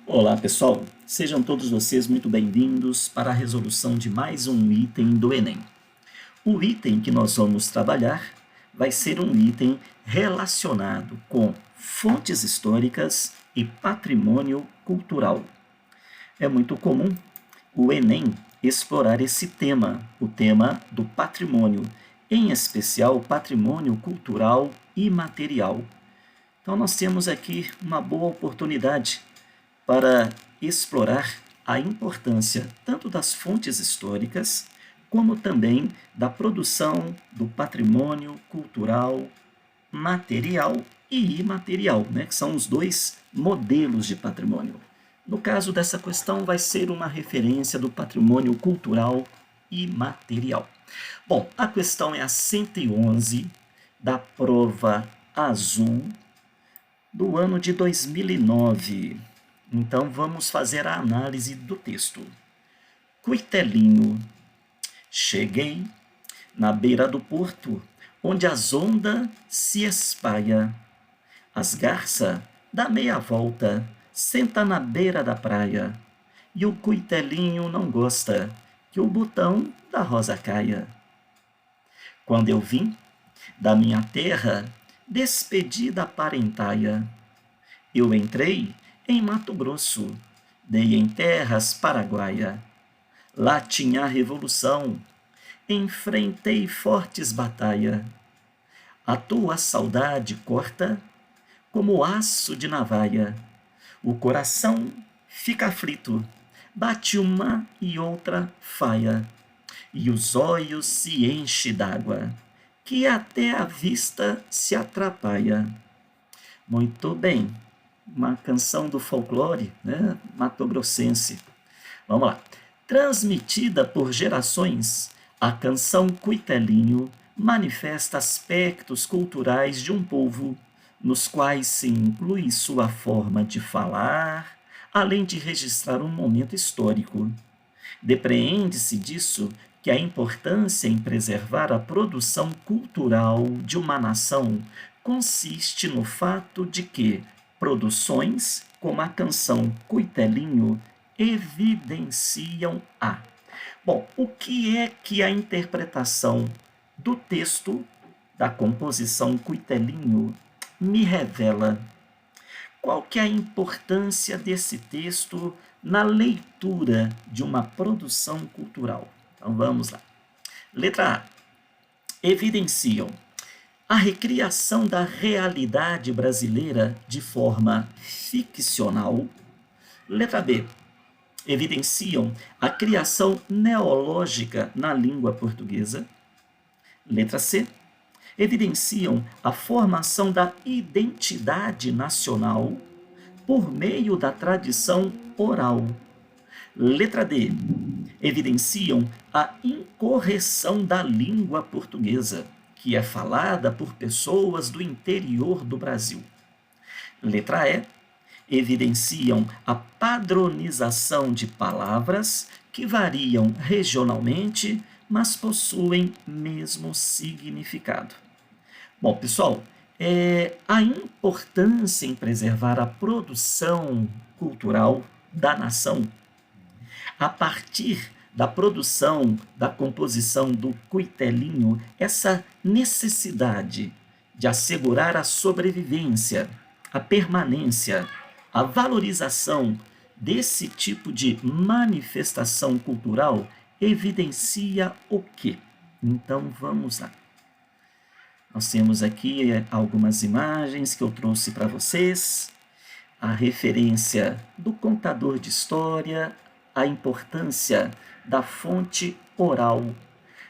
Olá pessoal, sejam todos vocês muito bem-vindos para a resolução de mais um item do Enem. O item que nós vamos trabalhar vai ser um item relacionado com fontes históricas e patrimônio cultural. É muito comum o Enem explorar esse tema, o tema do patrimônio, em especial o patrimônio cultural e material. Então nós temos aqui uma boa oportunidade para explorar a importância tanto das fontes históricas, como também da produção do patrimônio cultural material e imaterial, né, que são os dois modelos de patrimônio. No caso dessa questão, vai ser uma referência do patrimônio cultural e material. Bom, a questão é a 111 da prova azul do ano de 2009. Então, vamos fazer a análise do texto. Cuitelinho. Cheguei na beira do porto, onde as ondas se espalha. As garças dá meia volta, senta na beira da praia. E o cuitelinho não gosta que o botão da rosa caia. Quando eu vim da minha terra, despedi da parentaia. Eu entrei em Mato Grosso, dei em terras paraguaia. Lá tinha a revolução, enfrentei fortes batalha. A tua saudade corta como aço de navalha. O coração fica aflito, bate uma e outra faia. E os olhos se enchem d'água, que até a vista se atrapalha. Muito bem, uma canção do folclore, né, matogrossense. Vamos lá. Transmitida por gerações, a canção Cuitelinho manifesta aspectos culturais de um povo, nos quais se inclui sua forma de falar, além de registrar um momento histórico. Depreende-se disso que a importância em preservar a produção cultural de uma nação consiste no fato de que produções como a canção Cuitelinho evidenciam a. Bom, o que a interpretação do texto da composição Cuitelinho me revela? Qual que é a importância desse texto na leitura de uma produção cultural? Então vamos lá. Letra A. Evidenciam a recriação da realidade brasileira de forma ficcional. Letra B. Evidenciam a criação neológica na língua portuguesa. Letra C. Evidenciam a formação da identidade nacional por meio da tradição oral. Letra D. Evidenciam a incorreção da língua portuguesa, que é falada por pessoas do interior do Brasil. Letra E. Evidenciam a padronização de palavras que variam regionalmente, mas possuem mesmo significado. Bom, pessoal, a importância em preservar a produção cultural da nação a partir da produção, da composição do Cuitelinho, essa necessidade de assegurar a sobrevivência, a permanência, a valorização desse tipo de manifestação cultural evidencia o quê? Então vamos lá. Nós temos aqui algumas imagens que eu trouxe para vocês, a referência do contador de história, a importância da fonte oral,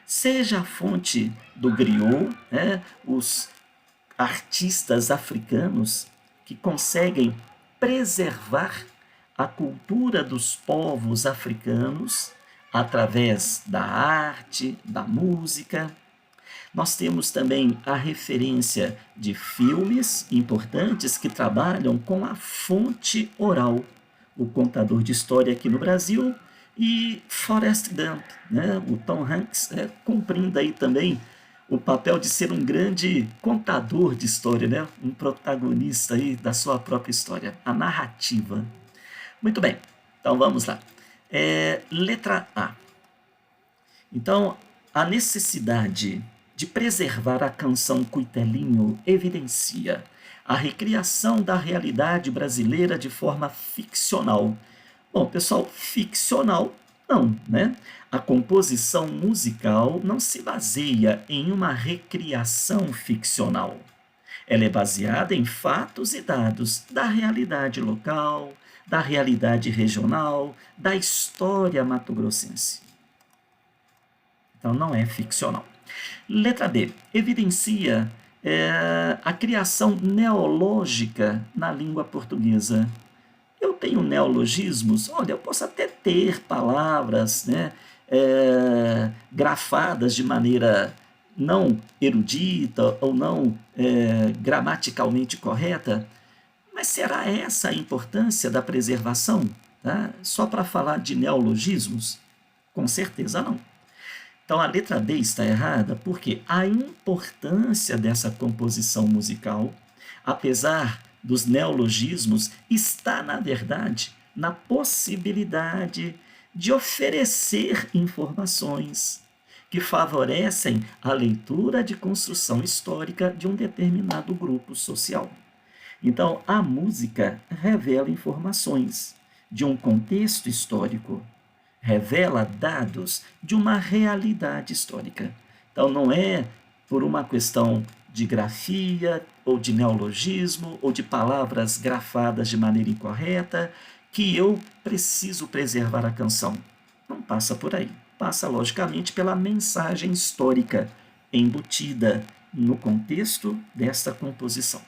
seja a fonte do griot, né, os artistas africanos que conseguem preservar a cultura dos povos africanos através da arte, da música. Nós temos também a referência de filmes importantes que trabalham com a fonte oral. O contador de história aqui no Brasil e Forrest Gump, né? O Tom Hanks cumprindo aí também o papel de ser um grande contador de história, né? Um protagonista aí da sua própria história, a narrativa. Muito bem, então vamos lá. Letra A. Então, a necessidade de preservar a canção Cuitelinho evidencia a recriação da realidade brasileira de forma ficcional. Bom, pessoal, ficcional não, né? A composição musical não se baseia em uma recriação ficcional. Ela é baseada em fatos e dados da realidade local, da realidade regional, da história mato-grossense. Então, não é ficcional. Letra B. Evidencia a criação neológica na língua portuguesa. Eu tenho neologismos? Olha, eu posso até ter palavras, né, grafadas de maneira não erudita ou não gramaticalmente correta, mas será essa a importância da preservação? Tá? Só para falar de neologismos? Com certeza não. Então a letra D está errada porque a importância dessa composição musical, apesar dos neologismos, está, na verdade, na possibilidade de oferecer informações que favorecem a leitura de construção histórica de um determinado grupo social. Então, a música revela informações de um contexto histórico, revela dados de uma realidade histórica. Então, não é por uma questão de grafia, ou de neologismo, ou de palavras grafadas de maneira incorreta, que eu preciso preservar a canção. Não passa por aí. Passa, logicamente, pela mensagem histórica embutida no contexto desta composição.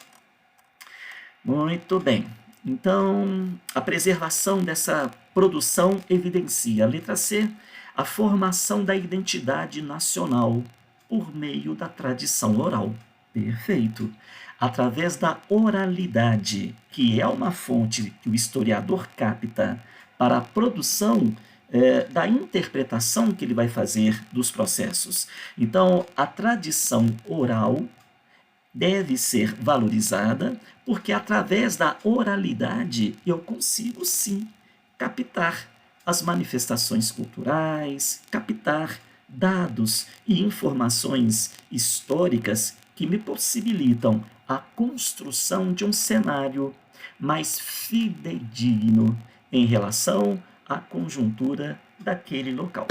Muito bem. Então, a preservação dessa produção evidencia, letra C, a formação da identidade nacional por meio da tradição oral. Perfeito. Através da oralidade, que é uma fonte que o historiador capta para a produção da interpretação que ele vai fazer dos processos. Então, a tradição oral deve ser valorizada, porque através da oralidade eu consigo, sim, captar as manifestações culturais, captar dados e informações históricas que me possibilitam a construção de um cenário mais fidedigno em relação à conjuntura daquele local.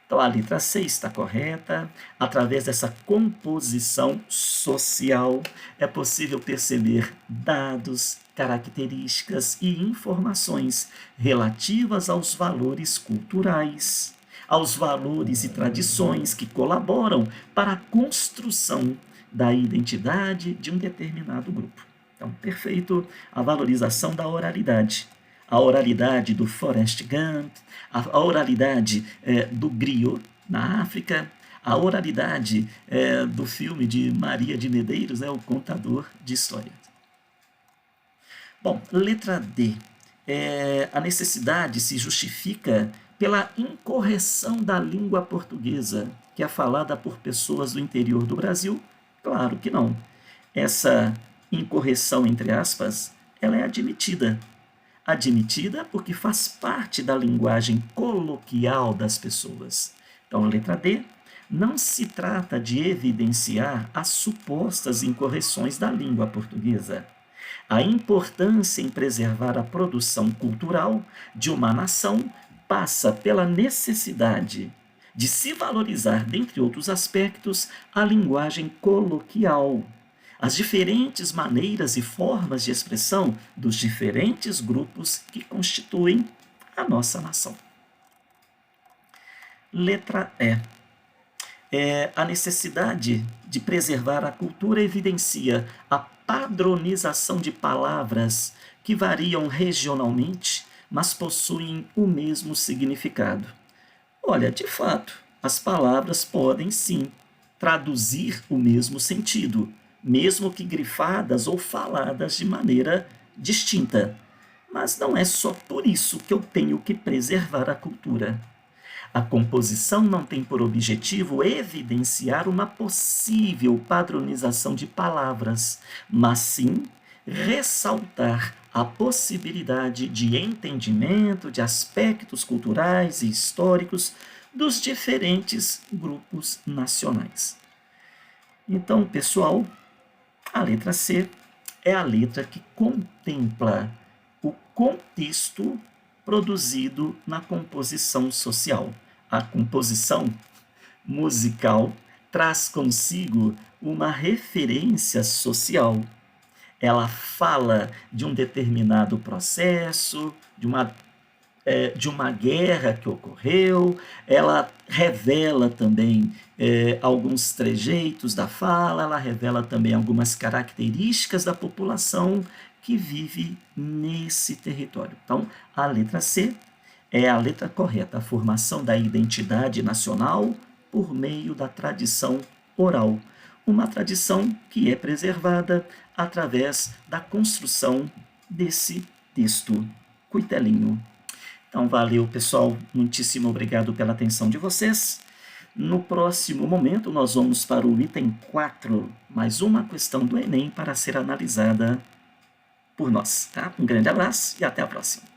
Então, a letra C está correta. Através dessa composição social, é possível perceber dados, características e informações relativas aos valores culturais, aos valores e tradições que colaboram para a construção da identidade de um determinado grupo. Então, perfeito, a valorização da oralidade. A oralidade do Forrest Gump, a oralidade do griot na África, a oralidade do filme de Maria de Medeiros, né, o contador de história. Bom, letra D. A necessidade se justifica pela incorreção da língua portuguesa, que é falada por pessoas do interior do Brasil? Claro que não. Essa incorreção, entre aspas, ela é admitida. Admitida porque faz parte da linguagem coloquial das pessoas. Então, a letra D, não se trata de evidenciar as supostas incorreções da língua portuguesa. A importância em preservar a produção cultural de uma nação passa pela necessidade de se valorizar, dentre outros aspectos, a linguagem coloquial, as diferentes maneiras e formas de expressão dos diferentes grupos que constituem a nossa nação. Letra E. A necessidade de preservar a cultura evidencia a padronização de palavras que variam regionalmente, mas possuem o mesmo significado. Olha, de fato, as palavras podem sim traduzir o mesmo sentido, mesmo que grifadas ou faladas de maneira distinta. Mas não é só por isso que eu tenho que preservar a cultura. A composição não tem por objetivo evidenciar uma possível padronização de palavras, mas sim ressaltar a possibilidade de entendimento de aspectos culturais e históricos dos diferentes grupos nacionais. Então, pessoal, a letra C é a letra que contempla o contexto produzido na composição social. A composição musical traz consigo uma referência social. Ela fala de um determinado processo, de uma guerra que ocorreu, ela revela também alguns trejeitos da fala, ela revela também algumas características da população que vive nesse território. Então, a letra C é a letra correta, a formação da identidade nacional por meio da tradição oral. Uma tradição que é preservada através da construção desse texto cuitelinho. Então, valeu, pessoal. Muitíssimo obrigado pela atenção de vocês. No próximo momento, nós vamos para o item 4, mais uma questão do Enem para ser analisada por nós. Tá? Um grande abraço e até a próxima.